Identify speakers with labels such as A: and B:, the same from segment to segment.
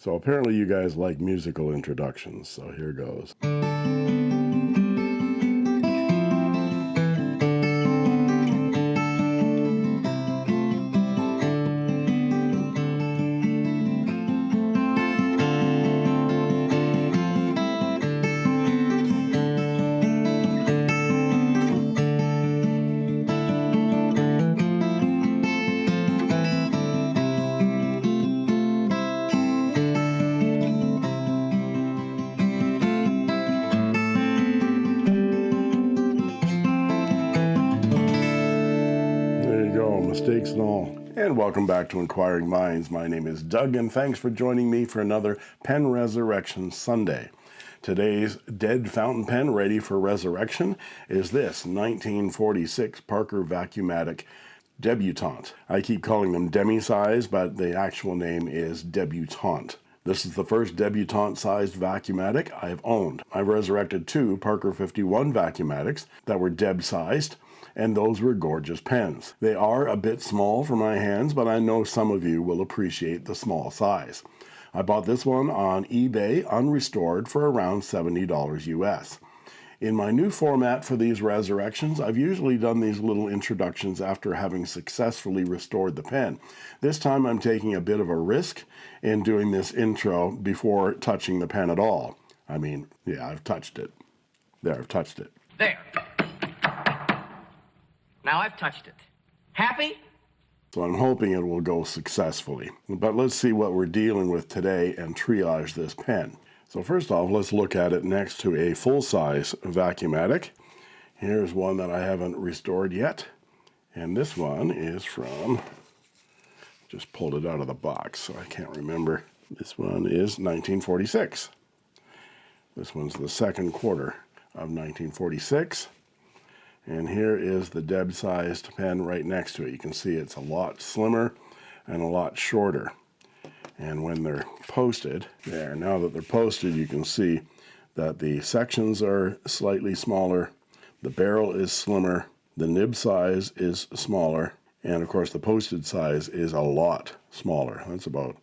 A: So apparently you guys like musical introductions, so here goes. Mistakes and all. And welcome back to Inquiring Minds. My name is Doug, and thanks for joining me for another Pen Resurrection Sunday. Today's dead fountain pen ready for resurrection is this 1946 Parker Vacumatics Debutante. I keep calling them demi-size, but the actual name is Debutante. This is the first debutante-sized Vacumatic I've owned. I've resurrected two Parker 51 Vacumatics that were deb-sized, and those were gorgeous pens. They are a bit small for my hands, but I know some of you will appreciate the small size. I bought this one on eBay unrestored for around $70 US. In my new format for these resurrections, I've usually done these little introductions after having successfully restored the pen. This time I'm taking a bit of a risk in doing this intro before touching the pen at all. I mean, yeah, I've touched it. There, I've touched it.
B: There. Now I've touched it. Happy?
A: So I'm hoping it will go successfully. But let's see what we're dealing with today and triage this pen. So first off, let's look at it next to a full-size Vacumatic. Here's one that I haven't restored yet. And this one is from, just pulled it out of the box, so I can't remember. This one is 1946. This one's the second quarter of 1946. And here is the deb-sized pen right next to it. You can see it's a lot slimmer and a lot shorter. And when they're posted, there, now that they're posted, you can see that the sections are slightly smaller, the barrel is slimmer, the nib size is smaller, and of course the posted size is a lot smaller. That's about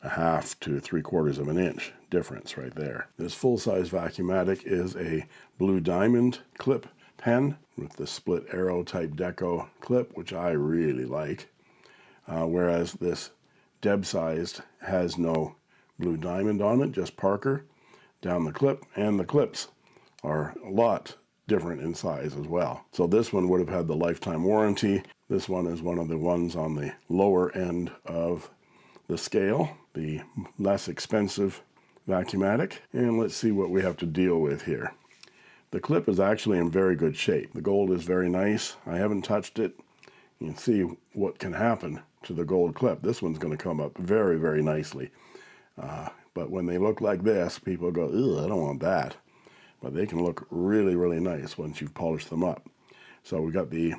A: 1/2 to 3/4 of an inch difference right there. This full-size Vacumatic is a blue diamond clip pen with the split arrow type deco clip, which I really like, whereas this deb-sized has no blue diamond on it, just Parker down the clip, and the clips are a lot different in size as well. So this one would have had the lifetime warranty. This one is one of the ones on the lower end of the scale, the less expensive Vacumatic. And let's see what we have to deal with here. The clip is actually in very good shape. The gold is very nice. I haven't touched it. You can see what can happen to the gold clip. This one's going to come up very, very nicely. But when they look like this, people go, ugh, I don't want that. But they can look really, really nice once you've polished them up. So we got the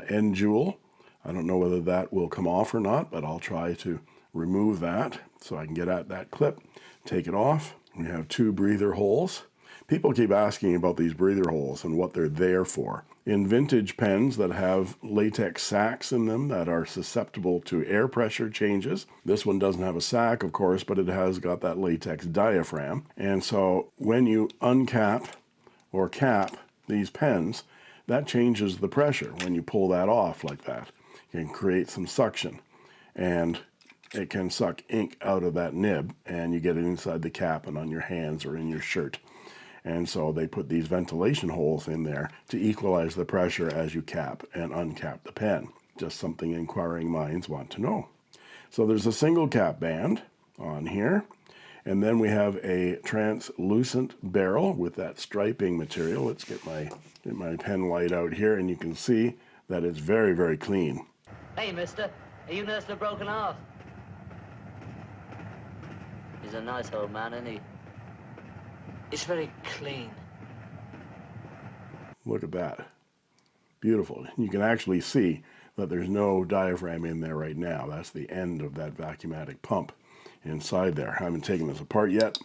A: end jewel. I don't know whether that will come off or not, but I'll try to remove that so I can get at that clip, take it off. We have two breather holes. People keep asking about these breather holes and what they're there for. In vintage pens that have latex sacks in them that are susceptible to air pressure changes, this one doesn't have a sack, of course, but it has got that latex diaphragm. And so when you uncap or cap these pens, that changes the pressure. When you pull that off like that, it can create some suction, and it can suck ink out of that nib, and you get it inside the cap and on your hands or in your shirt. And so they put these ventilation holes in there to equalize the pressure as you cap and uncap the pen. Just something inquiring minds want to know. So there's a single cap band on here, and then we have a translucent barrel with that striping material. Let's get my pen light out here, and you can see that it's very, very clean.
C: Hey, mister, are you nursing a broken heart? He's a nice old man, isn't he? It's very clean.
A: Look at that. Beautiful. You can actually see that there's no diaphragm in there right now. That's the end of that Vacumatic pump inside there. I haven't taken this apart yet,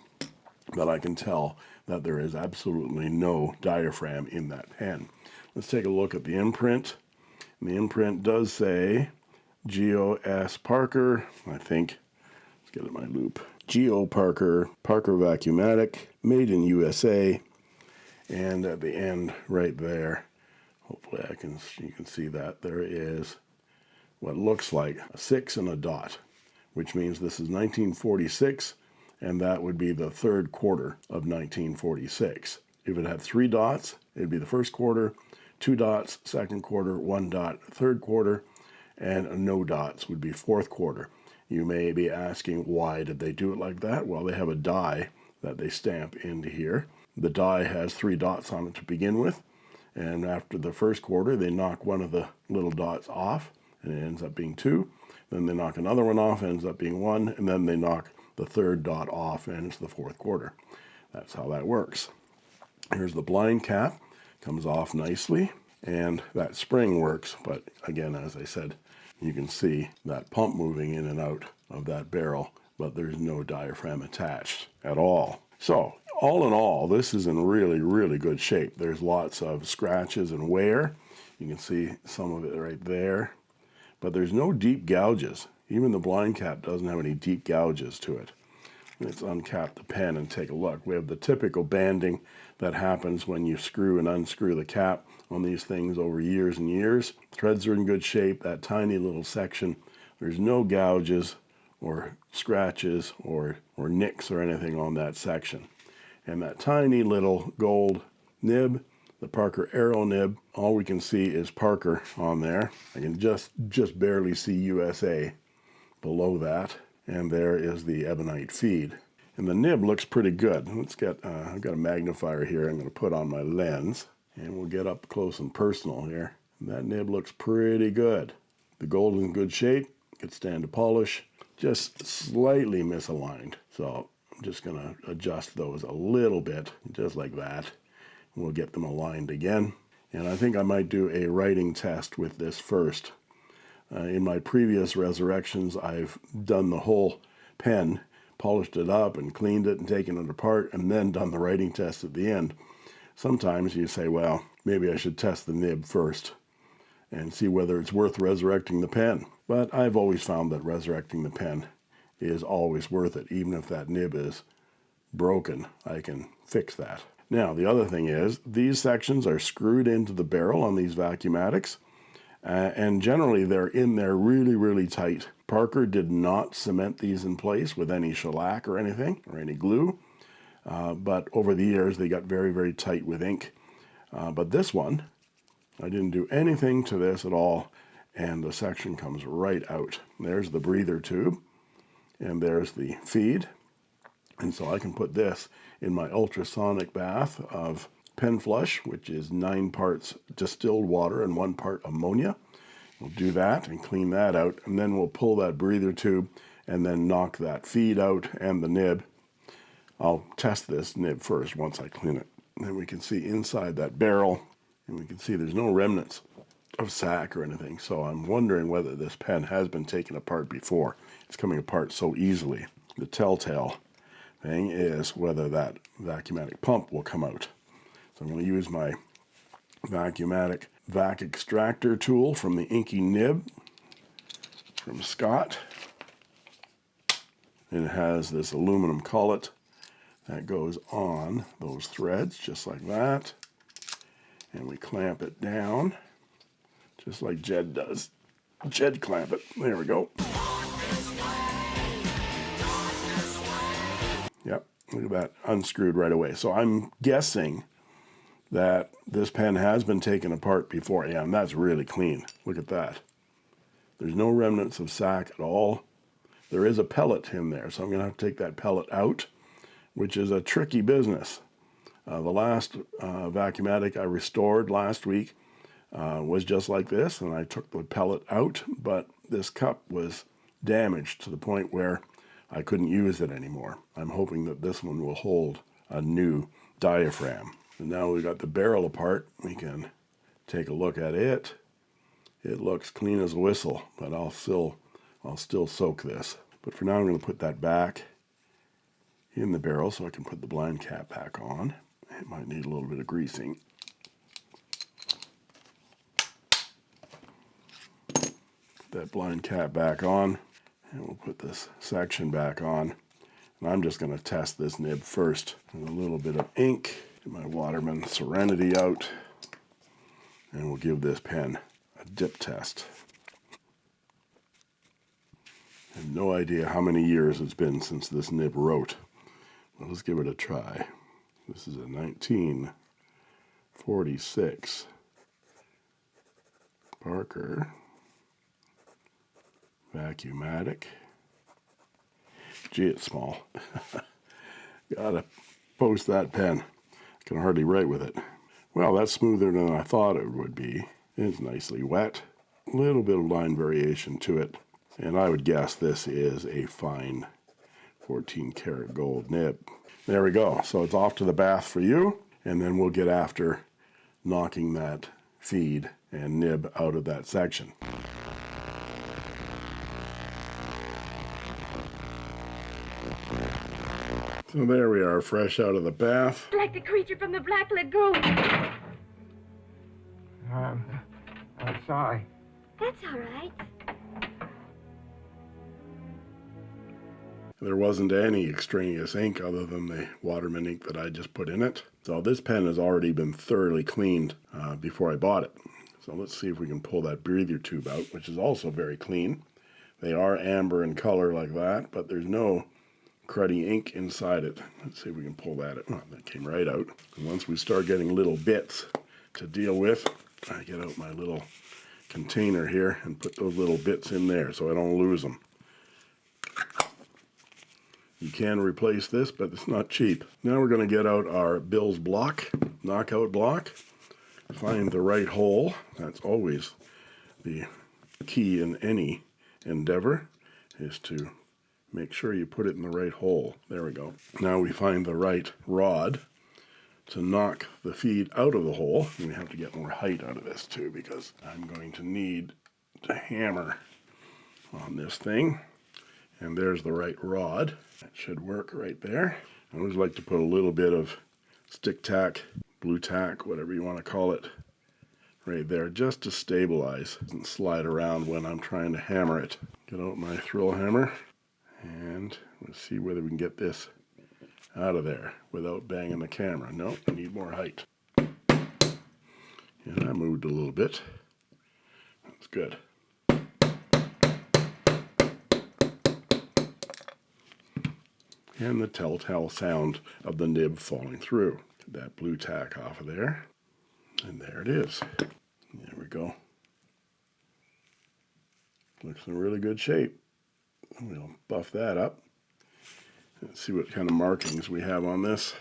A: but I can tell that there is absolutely no diaphragm in that pen. Let's take a look at the imprint. And the imprint does say G.O.S. Parker, I think. Let's get at my loop. Geo Parker, Parker Vacumatic, made in USA. And at the end right there, hopefully you can see that, there is what looks like a 6 and a dot, which means this is 1946, and that would be the third quarter of 1946. If it had 3 dots, it'd be the first quarter, 2 dots, second quarter, 1 dot, third quarter, and no dots would be fourth quarter. You may be asking, why did they do it like that? Well, they have a die that they stamp into here. The die has 3 dots on it to begin with, and after the first quarter, they knock one of the little dots off, and it ends up being 2. Then they knock another one off, ends up being 1, and then they knock the third dot off, and it's the fourth quarter. That's how that works. Here's the blind cap, comes off nicely, and that spring works, but again, as I said, you can see that pump moving in and out of that barrel, but there's no diaphragm attached at all. So, all in all, this is in really, really good shape. There's lots of scratches and wear. You can see some of it right there, but there's no deep gouges. Even the blind cap doesn't have any deep gouges to it. Let's uncap the pen and take a look. We have the typical banding that happens when you screw and unscrew the cap on these things over years and years. Threads are in good shape. That tiny little section, there's no gouges or scratches or nicks or anything on that section. And that tiny little gold nib, the Parker Aero nib, all we can see is Parker on there. I can just barely see USA below that. And there is the ebonite feed. And the nib looks pretty good. Let's get, I've got a magnifier here I'm going to put on my lens. And we'll get up close and personal here. And that nib looks pretty good. The gold is in good shape. Could stand to polish. Just slightly misaligned. So I'm just going to adjust those a little bit, just like that. And we'll get them aligned again. And I think I might do a writing test with this first. In my previous resurrections, I've done the whole pen, polished it up and cleaned it and taken it apart, and then done the writing test at the end. Sometimes you say, well, maybe I should test the nib first and see whether it's worth resurrecting the pen. But I've always found that resurrecting the pen is always worth it. Even if that nib is broken, I can fix that. Now, the other thing is, these sections are screwed into the barrel on these Vacumatics. And generally, they're in there really, really tight. Parker did not cement these in place with any shellac or anything, or any glue. But over the years, they got very, very tight with ink. But this one, I didn't do anything to this at all, and the section comes right out. There's the breather tube, and there's the feed. And so I can put this in my ultrasonic bath of pen flush, which is 9 parts distilled water and 1 part ammonia. We'll do that and clean that out, and then we'll pull that breather tube and then knock that feed out and the nib. I'll test this nib first once I clean it. And then we can see inside that barrel, and we can see there's no remnants of sack or anything. So I'm wondering whether this pen has been taken apart before. It's coming apart so easily. The telltale thing is whether that Vacumatic pump will come out. So I'm going to use my Vacumatic vac extractor tool from the Inky Nib from Scott. And it has this aluminum collet that goes on those threads just like that. And we clamp it down just like Jed does. Jed clamp it. There we go. Yep, look at that, unscrewed right away. So I'm guessing that this pen has been taken apart before. Yeah, and that's really clean. Look at that. There's no remnants of sack at all. There is a pellet in there, so I'm going to have to take that pellet out, which is a tricky business. The last Vacumatic I restored last week was just like this, and I took the pellet out, but this cup was damaged to the point where I couldn't use it anymore. I'm hoping that this one will hold a new diaphragm. And now we've got the barrel apart. We can take a look at it. It looks clean as a whistle, but I'll still soak this. But for now, I'm going to put that back in the barrel so I can put the blind cap back on. It might need a little bit of greasing. Put that blind cap back on, and we'll put this section back on. And I'm just going to test this nib first with a little bit of ink. Get my Waterman Serenity out. And we'll give this pen a dip test. I have no idea how many years it's been since this nib wrote. Well, let's give it a try. This is a 1946 Parker Vacumatic. Gee, it's small. Gotta post that pen. I can hardly write with it. Well, that's smoother than I thought it would be. It's nicely wet. A little bit of line variation to it. And I would guess this is a fine 14 karat gold nib. There we go. So it's off to the bath for you. And then we'll get after knocking that feed and nib out of that section. So there we are, fresh out of the bath.
D: Like the creature from the Black Lagoon.
B: I'm sorry.
D: That's all right.
A: There wasn't any extraneous ink other than the Waterman ink that I just put in it. So this pen has already been thoroughly cleaned before I bought it. So let's see if we can pull that breather tube out, which is also very clean. They are amber in color like that, but there's no cruddy ink inside it. Let's see if we can pull that out. Oh, that came right out. And once we start getting little bits to deal with, I get out my little container here and put those little bits in there so I don't lose them. You can replace this, but it's not cheap. Now we're going to get out our Bill's block, knockout block. Find the right hole. That's always the key in any endeavor, is to make sure you put it in the right hole. There we go. Now we find the right rod to knock the feed out of the hole. And we have to get more height out of this too, because I'm going to need to hammer on this thing. And there's the right rod. That should work right there. I always like to put a little bit of stick tack, blue tack, whatever you want to call it, right there, just to stabilize. It doesn't slide around when I'm trying to hammer it. Get out my thrill hammer, and let's see whether we can get this out of there without banging the camera. Nope, I need more height. And I moved a little bit. That's good. And the telltale sound of the nib falling through. Get that blue tack off of there. And there it is. There we go. Looks in really good shape. We'll buff that up. Let's see what kind of markings we have on this.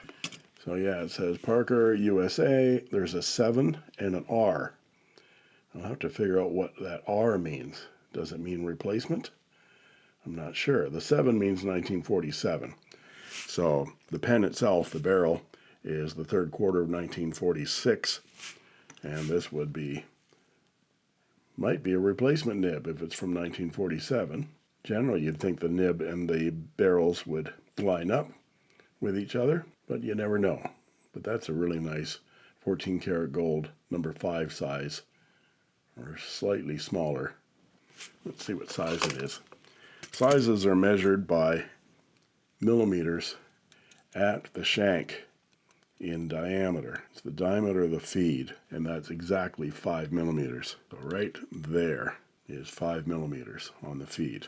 A: So yeah, it says Parker, USA. There's a 7 and an R. I'll have to figure out what that R means. Does it mean replacement? I'm not sure. The 7 means 1947. So the pen itself, the barrel, is the third quarter of 1946. And this would be, might be a replacement nib if it's from 1947. Generally, you'd think the nib and the barrels would line up with each other, but you never know. But that's a really nice 14 karat gold number 5 size, or slightly smaller. Let's see what size it is. Sizes are measured by millimeters at the shank in diameter. It's the diameter of the feed, and that's exactly 5 millimeters. So right there is 5 millimeters on the feed.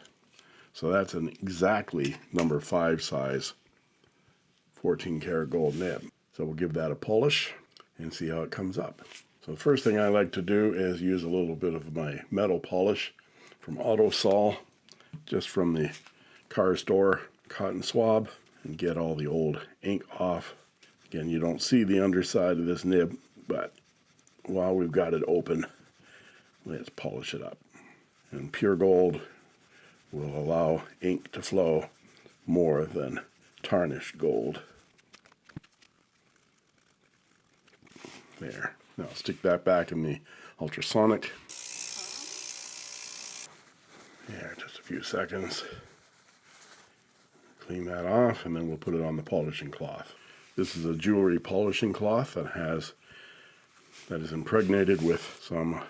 A: So that's an exactly number 5 size 14 karat gold nib. So we'll give that a polish and see how it comes up. So the first thing I like to do is use a little bit of my metal polish from Autosol, just from the car store cotton swab, and get all the old ink off. Again, you don't see the underside of this nib, but while we've got it open, let's polish it up. And pure gold will allow ink to flow more than tarnished gold. There. Now stick that back in the ultrasonic. There, just a few seconds. Clean that off, and then we'll put it on the polishing cloth. This is a jewelry polishing cloth that is impregnated with some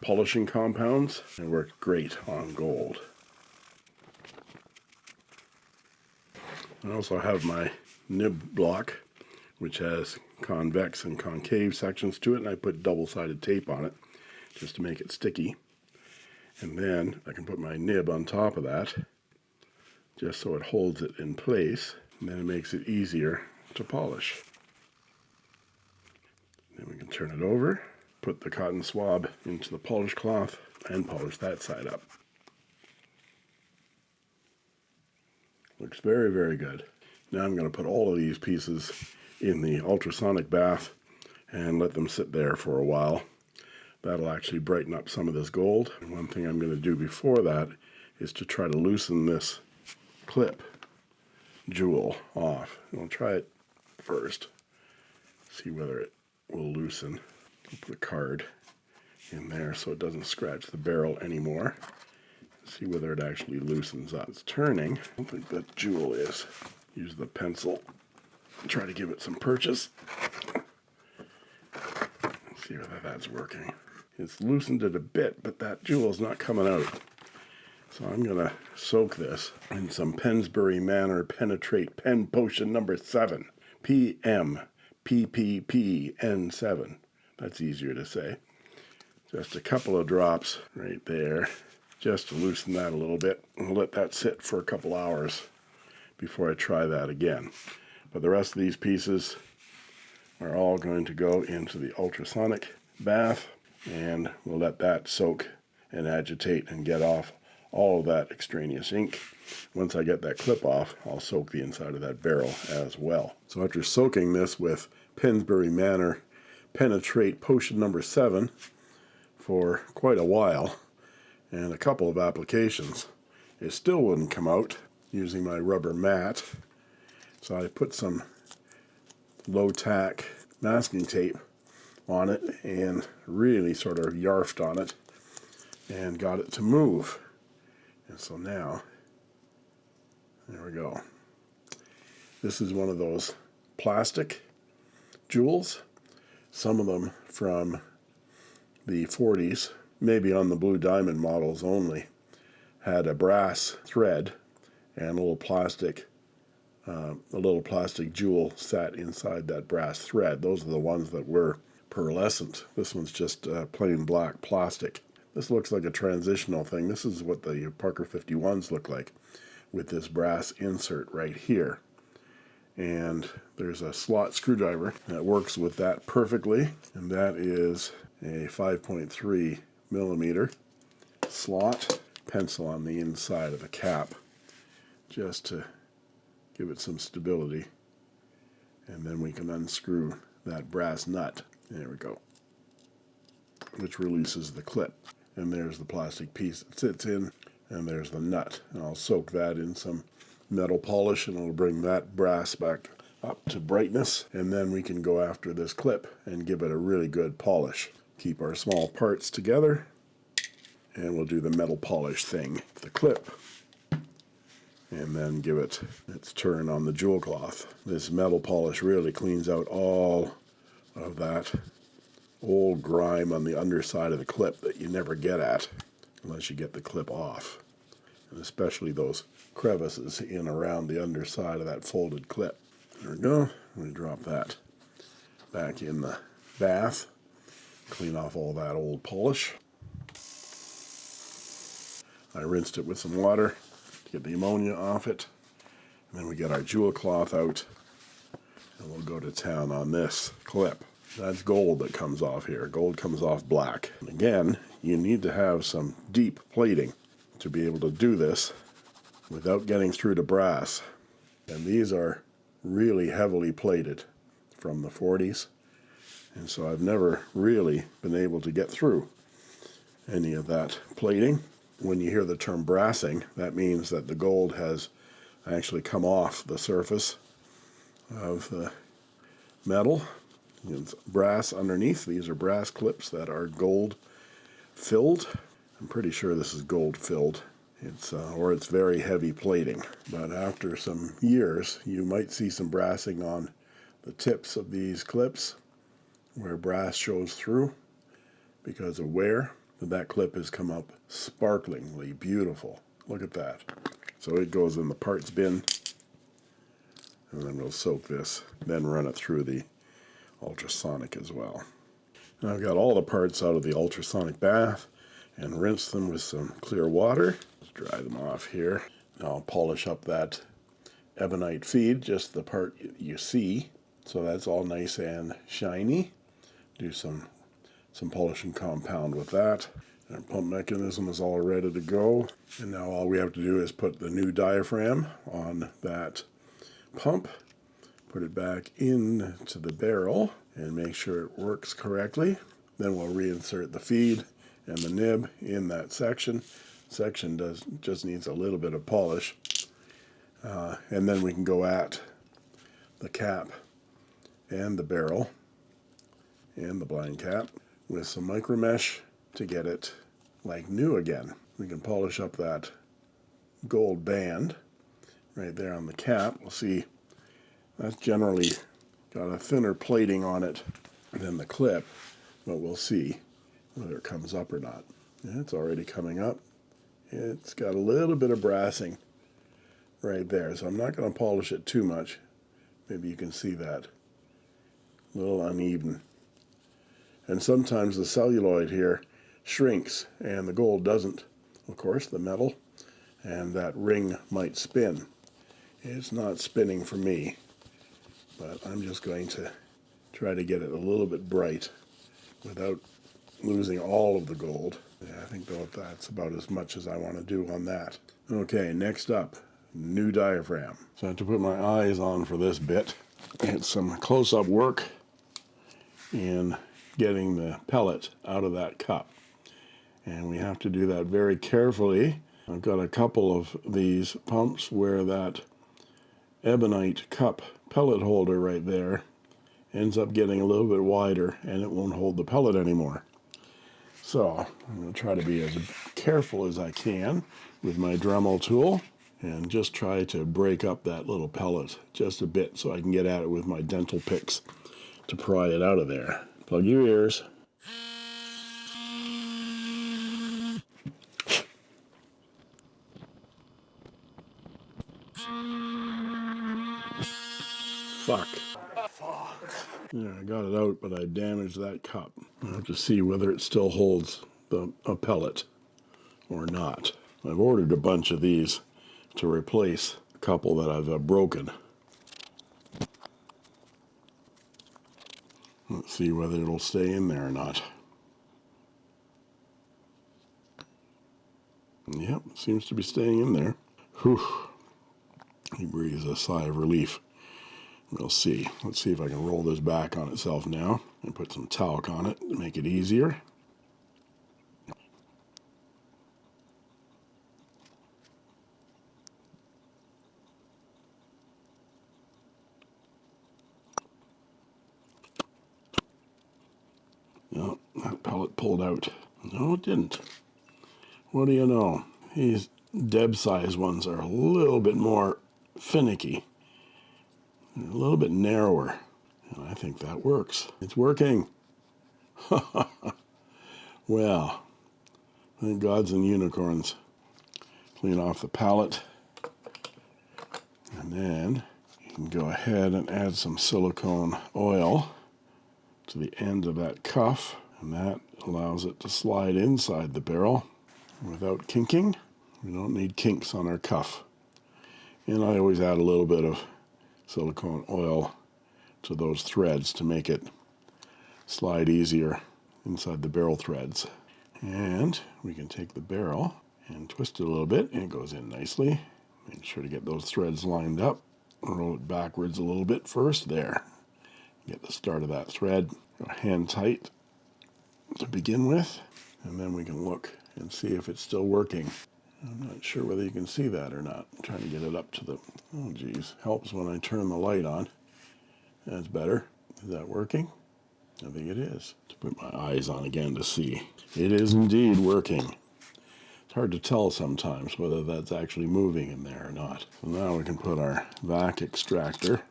A: polishing compounds and works great on gold. I also have my nib block, which has convex and concave sections to it, and I put double-sided tape on it just to make it sticky. And then I can put my nib on top of that just so it holds it in place, and then it makes it easier to polish. Then we can turn it over, put the cotton swab into the polish cloth, and polish that side up. Looks very, very good. Now I'm going to put all of these pieces in the ultrasonic bath and let them sit there for a while. That'll actually brighten up some of this gold. And one thing I'm going to do before that is to try to loosen this clip jewel off. I'll try it first, see whether it will loosen. I'll put a card in there so it doesn't scratch the barrel anymore. See whether it actually loosens up. It's turning. I don't think that jewel is. Use the pencil and try to give it some purchase. See whether that's working. It's loosened it a bit, but that jewel's not coming out. So I'm going to soak this in some Pensbury Manor Penetrate Pen Potion number 7. PMPPPN7. That's easier to say. Just a couple of drops right there, just to loosen that a little bit. I'll let that sit for a couple hours before I try that again. But the rest of these pieces are all going to go into the ultrasonic bath, and we'll let that soak and agitate and get off all of that extraneous ink. Once I get that clip off, I'll soak the inside of that barrel as well. So after soaking this with Pensbury Manor Penetrate Potion number 7 for quite a while, and a couple of applications, it still wouldn't come out using my rubber mat. So I put some low tack masking tape on it and really sort of yarfed on it and got it to move. And so now, there we go. This is one of those plastic jewels, some of them from the 40s, maybe on the Blue Diamond models only, had a brass thread and a little plastic jewel sat inside that brass thread. Those are the ones that were pearlescent. This one's just plain black plastic. This looks like a transitional thing. This is what the Parker 51s look like, with this brass insert right here. And there's a slot screwdriver that works with that perfectly, and that is a 5.3 millimeter slot. Pencil on the inside of the cap just to give it some stability, and then we can unscrew that brass nut. There we go, which releases the clip. And there's the plastic piece it sits in, and there's the nut. And I'll soak that in some metal polish, and it'll bring that brass back up to brightness, and then we can go after this clip and give it a really good polish. Keep our small parts together, and we'll do the metal polish thing, the clip, and then give it its turn on the jewel cloth. This metal polish really cleans out all of that old grime on the underside of the clip that you never get at unless you get the clip off, and especially those crevices in around the underside of that folded clip. There we go. I'm going to drop that back in the bath, clean off all that old polish. I rinsed it with some water to get the ammonia off it, and then we get our jewel cloth out, and we'll go to town on this clip. That's gold that comes off here. Gold comes off black. And again, you need to have some deep plating to be able to do this without getting through to brass. And these are really heavily plated from the 40s, and so I've never really been able to get through any of that plating. When you hear the term brassing, that means that the gold has actually come off the surface of the metal. It's brass underneath. These are brass clips that are gold filled. I'm pretty sure this is gold filled. Or it's very heavy plating. But after some years, you might see some brassing on the tips of these clips where brass shows through because of wear. That clip has come up sparklingly beautiful. Look at that. So it goes in the parts bin, And then we'll soak this, then run it through the ultrasonic as well. Now I've got all the parts out of the ultrasonic bath and rinse them with some clear water. Let's dry them off here. Now I'll polish up that ebonite feed, just the part you see. So that's all nice and shiny. Do some polishing compound with that. Our pump mechanism is all ready to go. And now all we have to do is put the new diaphragm on that pump, put it back into the barrel and make sure it works correctly. Then we'll reinsert the feed and the nib in that section. Section just needs a little bit of polish. And then we can go at the cap and the barrel and the blind cap with some micro mesh to get it like new again. We can polish up that gold band right there on the cap. We'll see that's generally got a thinner plating on it than the clip, but we'll see whether it comes up or not. Yeah, it's already coming up. It's got a little bit of brassing right there, so I'm not going to polish it too much. Maybe you can see that. A little uneven. And sometimes the celluloid here shrinks and the gold doesn't, of course, the metal, and that ring might spin. It's not spinning for me, but I'm just going to try to get it a little bit bright without losing all of the gold. Yeah, I think that's about as much as I want to do on that. Okay, next up, new diaphragm. So I have to put my eyes on for this bit. It's some close-up work in getting the pellet out of that cup. And we have to do that very carefully. I've got a couple of these pumps where that ebonite cup pellet holder right there ends up getting a little bit wider and it won't hold the pellet anymore. So I'm going to try to be as careful as I can with my Dremel tool and just try to break up that little pellet just a bit so I can get at it with my dental picks to pry it out of there. Plug your ears. Fuck. Yeah, I got it out, but I damaged that cup. I have to see whether it still holds a pellet or not. I've ordered a bunch of these to replace a couple that I've broken. Let's see whether it'll stay in there or not. Yep, seems to be staying in there. Whew. He breathes a sigh of relief. We'll see. Let's see if I can roll this back on itself now and put some talc on it to make it easier. No, that pellet pulled out. No, it didn't. What do you know? These Deb-sized ones are a little bit more finicky. They're a little bit narrower. And I think that works. It's working. Well, thank gods and unicorns. Clean off the palette. And then you can go ahead and add some silicone oil to the end of that cuff. And that allows it to slide inside the barrel without kinking. We don't need kinks on our cuff. And I always add a little bit of silicone oil to those threads to make it slide easier inside the barrel threads. And we can take the barrel and twist it a little bit, and it goes in nicely. Make sure to get those threads lined up. Roll it backwards a little bit first. There. Get the start of that thread. Go hand tight to begin with, and then we can look and see if it's still working. I'm not sure whether you can see that or not. I'm trying to get it up to the... Oh, geez. Helps when I turn the light on. That's better. Is that working? I think it is. To put my eyes on again to see. It is indeed working. It's hard to tell sometimes whether that's actually moving in there or not. So now we can put our vac extractor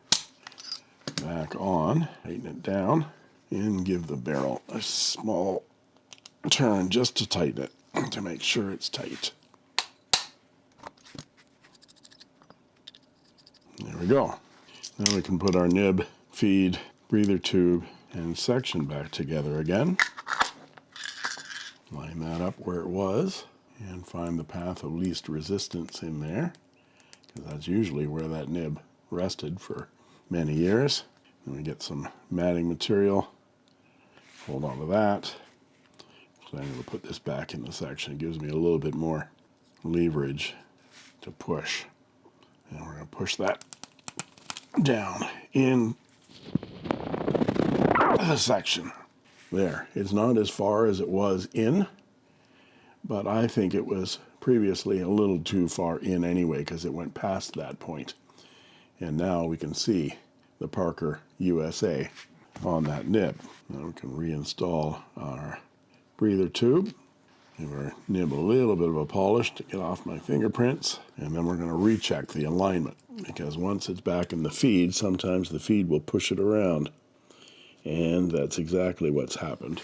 A: back on, tighten it down, and give the barrel a small turn just to tighten it, to make sure it's tight. There we go. Then we can put our nib, feed, breather tube, and section back together again. Line that up where it was and find the path of least resistance in there, because that's usually where that nib rested for many years. Then we get some matting material, hold on to that. So I'm going to put this back in the section. It gives me a little bit more leverage to push. And we're going to push that down in the section. There. It's not as far as it was in, but I think it was previously a little too far in anyway because it went past that point. And now we can see the Parker USA on that nib. Now we can reinstall our breather tube. Give our nib a little bit of a polish to get off my fingerprints. And then we're going to recheck the alignment, because once it's back in the feed, sometimes the feed will push it around. And that's exactly what's happened.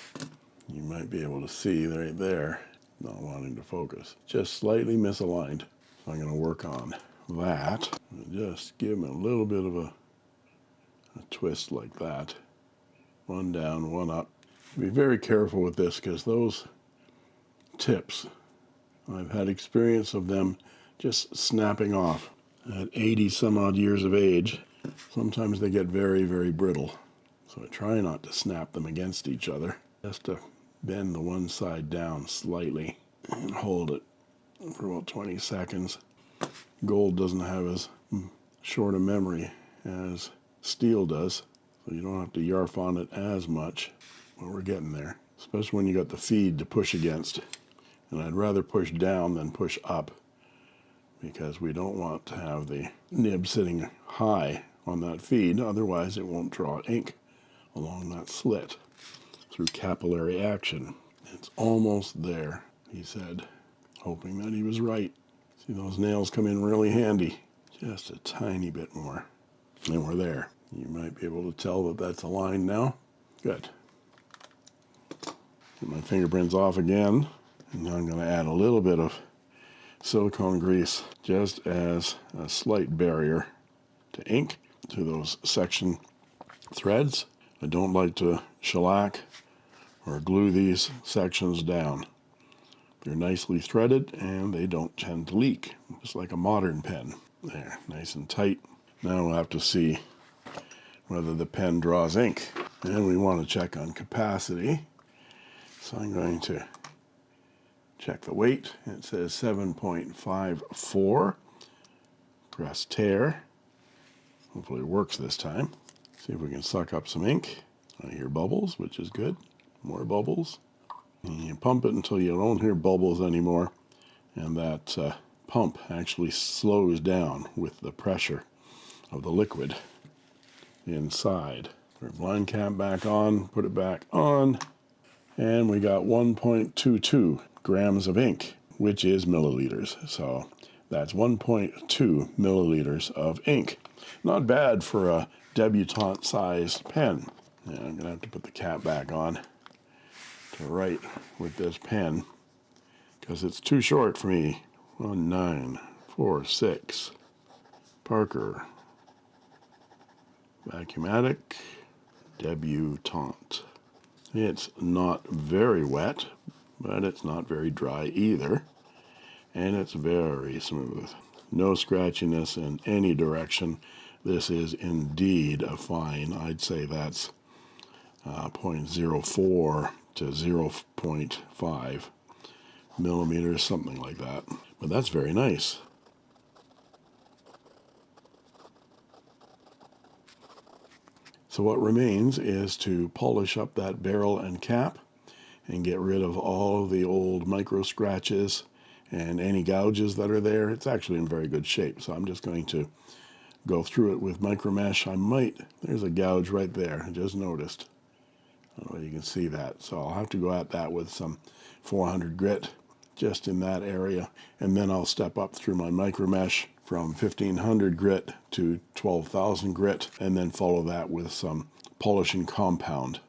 A: You might be able to see right there, not wanting to focus, just slightly misaligned. So I'm going to work on that. Just give them a little bit of a twist like that. One down, one up. Be very careful with this, because those tips, I've had experience of them just snapping off. At 80 some odd years of age, sometimes they get very, very brittle. So I try not to snap them against each other, just to bend the one side down slightly and hold it for about 20 seconds. Gold doesn't have as short a memory as steel does, so you don't have to yarf on it as much, but we're getting there, especially when you got the feed to push against. And I'd rather push down than push up, because we don't want to have the nib sitting high on that feed, otherwise it won't draw ink along that slit through capillary action. It's almost there, he said, hoping that he was right. See, those nails come in really handy. Just a tiny bit more. And we're there. You might be able to tell that that's aligned now. Good. Get my fingerprints off again. And now I'm going to add a little bit of silicone grease just as a slight barrier to ink to those section threads. I don't like to shellac or glue these sections down. They're nicely threaded and they don't tend to leak, just like a modern pen. There, nice and tight. Now we'll have to see whether the pen draws ink. And we want to check on capacity. So I'm going to check the weight. It says 7.54. Press tear. Hopefully it works this time. See if we can suck up some ink. I hear bubbles, which is good. More bubbles. And you pump it until you don't hear bubbles anymore. And that pump actually slows down with the pressure of the liquid inside. Put our blind cap back on, put it back on, and we got 1.22 grams of ink, which is milliliters. So that's 1.2 milliliters of ink. Not bad for a debutante-sized pen. Yeah, I'm going to have to put the cap back on to write with this pen, because it's too short for me. 1946. Parker Vacumatic Debutante. It's not very wet, but it's not very dry either. And it's very smooth. No scratchiness in any direction. This is indeed a fine. I'd say that's 0.04 to 0.5 millimeters, something like that. But that's very nice. So what remains is to polish up that barrel and cap and get rid of all of the old micro scratches and any gouges that are there. It's actually in very good shape, so I'm just going to go through it with micro mesh. There's a gouge right there, I just noticed. I don't know if you can see that. So I'll have to go at that with some 400 grit just in that area, and then I'll step up through my micro mesh from 1500 grit to 12,000 grit, and then follow that with some polishing compound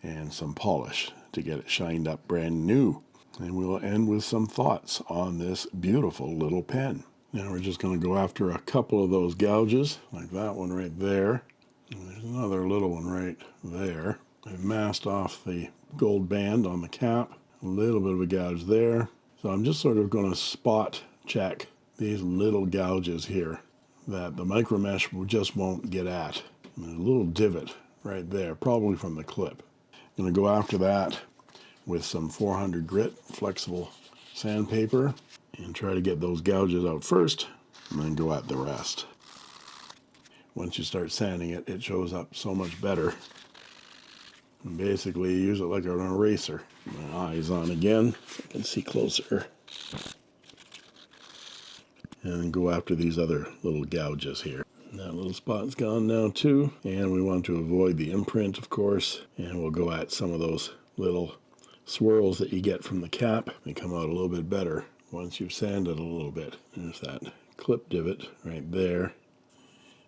A: and some polish to get it shined up brand new. And we'll end with some thoughts on this beautiful little pen. Now we're just going to go after a couple of those gouges, like that one right there. And there's another little one right there. I've masked off the gold band on the cap. A little bit of a gouge there. So I'm just sort of going to spot check these little gouges here that the micro mesh just won't get at. And there's a little divot right there, probably from the clip. I'm going to go after that with some 400 grit flexible sandpaper and try to get those gouges out first and then go at the rest. Once you start sanding it, it shows up so much better. And basically you use it like an eraser. My eyes on again, so I can see closer. And go after these other little gouges here. That little spot's gone now too, and we want to avoid the imprint, of course, and we'll go at some of those little swirls that you get from the cap. They come out a little bit better once you've sanded a little bit. There's that clip divot right there.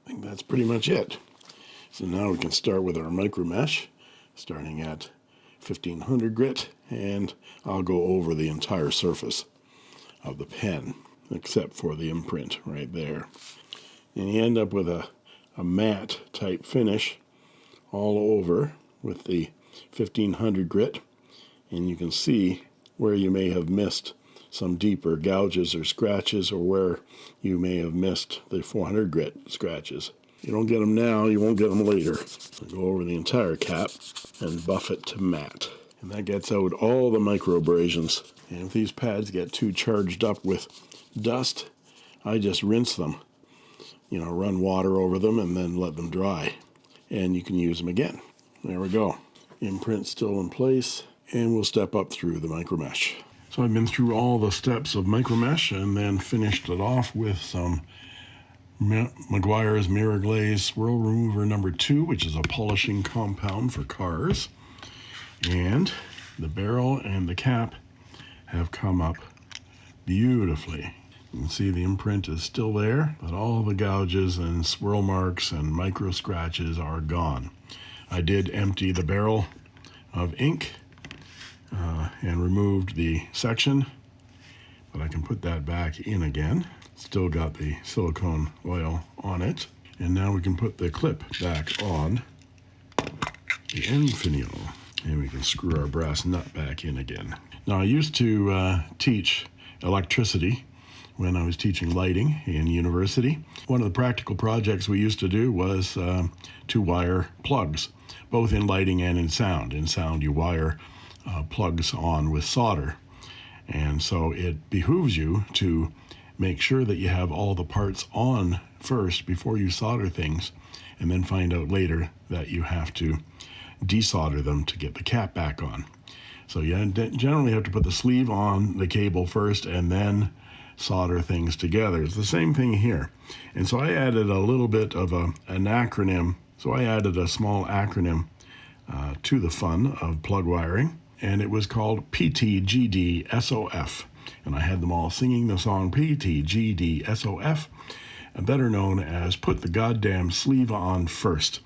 A: I think that's pretty much it. So now we can start with our micro mesh, starting at 1500 grit, and I'll go over the entire surface of the pen, except for the imprint right there. And you end up with a matte type finish all over with the 1500 grit, and you can see where you may have missed some deeper gouges or scratches, or where you may have missed the 400 grit scratches. You don't get them now, you won't get them later. So go over the entire cap and buff it to matte. And that gets out all the micro abrasions. And if these pads get too charged up with dust, I just rinse them. You know, run water over them and then let them dry. And you can use them again. There we go. Imprint still in place, and we'll step up through the micro mesh. So I've been through all the steps of micro mesh and then finished it off with some Meguiar's Mirror Glaze Swirl Remover number 2, which is a polishing compound for cars. And the barrel and the cap have come up beautifully. You can see the imprint is still there, but all the gouges and swirl marks and micro scratches are gone. I did empty the barrel of ink and removed the section, but I can put that back in again. Still got the silicone oil on it. And now we can put the clip back on the end finial, and we can screw our brass nut back in again. Now I used to teach electricity when I was teaching lighting in university. One of the practical projects we used to do was to wire plugs, both in lighting and in sound. In sound you wire plugs on with solder, and so it behooves you to make sure that you have all the parts on first before you solder things, and then find out later that you have to desolder them to get the cap back on. So you generally have to put the sleeve on the cable first and then solder things together. It's the same thing here. And so I added a little bit of an acronym. So I added a small acronym to the fun of plug wiring, and it was called PTGDSOF. And I had them all singing the song PTGDSOF, better known as Put the Goddamn Sleeve On First.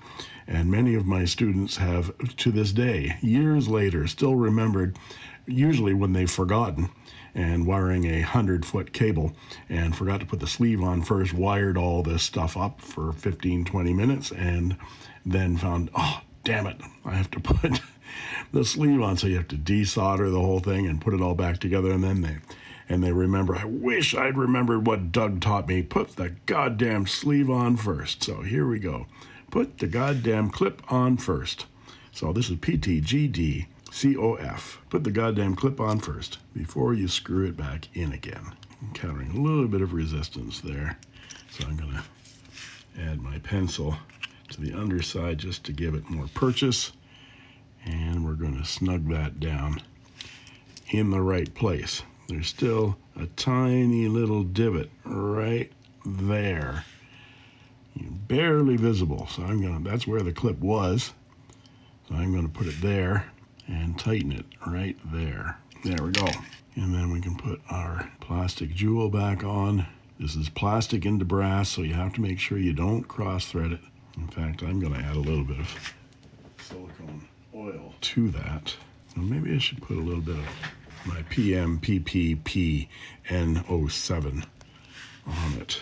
A: And many of my students have, to this day, years later, still remembered, usually when they've forgotten and wiring a 100-foot cable and forgot to put the sleeve on first, wired all this stuff up for 15-20 minutes, and then found, oh, damn it, I have to put the sleeve on. So you have to desolder the whole thing and put it all back together, and then they remember, I wish I'd remembered what Doug taught me, put the goddamn sleeve on first. So here we go. Put the goddamn clip on first. So this is PTGDCOF. Put the goddamn clip on first before you screw it back in again. Encountering a little bit of resistance there. So I'm going to add my pencil to the underside just to give it more purchase. And we're going to snug that down in the right place. There's still a tiny little divot right there. Barely visible. So that's where the clip was. So I'm going to put it there and tighten it right there. There we go. And then we can put our plastic jewel back on. This is plastic into brass, so you have to make sure you don't cross thread it. In fact, I'm going to add a little bit of silicone oil to that. So maybe I should put a little bit of my PMPPPN07 on it.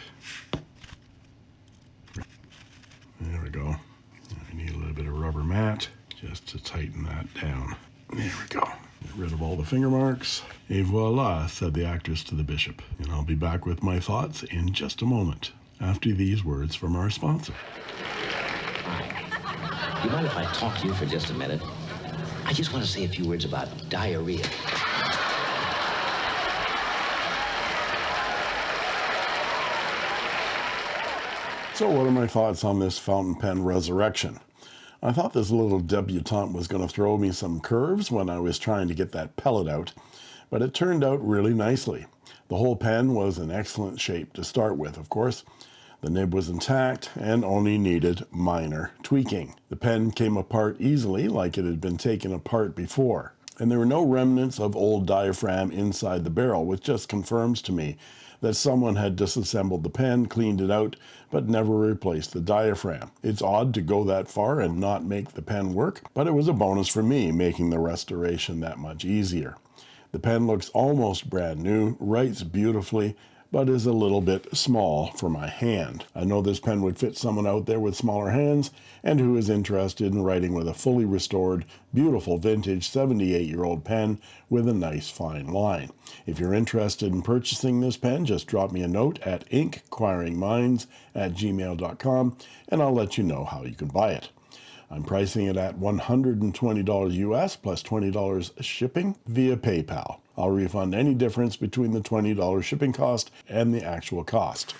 A: There we go. I need a little bit of rubber mat just to tighten that down. There we go. Get rid of all the finger marks. Et voila, said the actress to the bishop. And I'll be back with my thoughts in just a moment, after these words from our sponsor.
E: Hi. You mind if I talk to you for just a minute? I just want to say a few words about diarrhea.
A: So what are my thoughts on this fountain pen resurrection? I thought this little debutante was going to throw me some curves when I was trying to get that pellet out, but it turned out really nicely. The whole pen was in excellent shape to start with, of course. The nib was intact and only needed minor tweaking. The pen came apart easily like it had been taken apart before. And there were no remnants of old diaphragm inside the barrel, which just confirms to me that someone had disassembled the pen, cleaned it out, but never replaced the diaphragm. It's odd to go that far and not make the pen work, but it was a bonus for me, making the restoration that much easier. The pen looks almost brand new, writes beautifully, but is a little bit small for my hand. I know this pen would fit someone out there with smaller hands and who is interested in writing with a fully restored, beautiful vintage 78-year-old pen with a nice fine line. If you're interested in purchasing this pen, just drop me a note at inkquiringminds@gmail.com and I'll let you know how you can buy it. I'm pricing it at $120 US plus $20 shipping via PayPal. I'll refund any difference between the $20 shipping cost and the actual cost.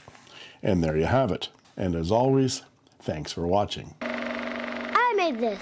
A: And there you have it. And as always, thanks for watching.
D: I made this.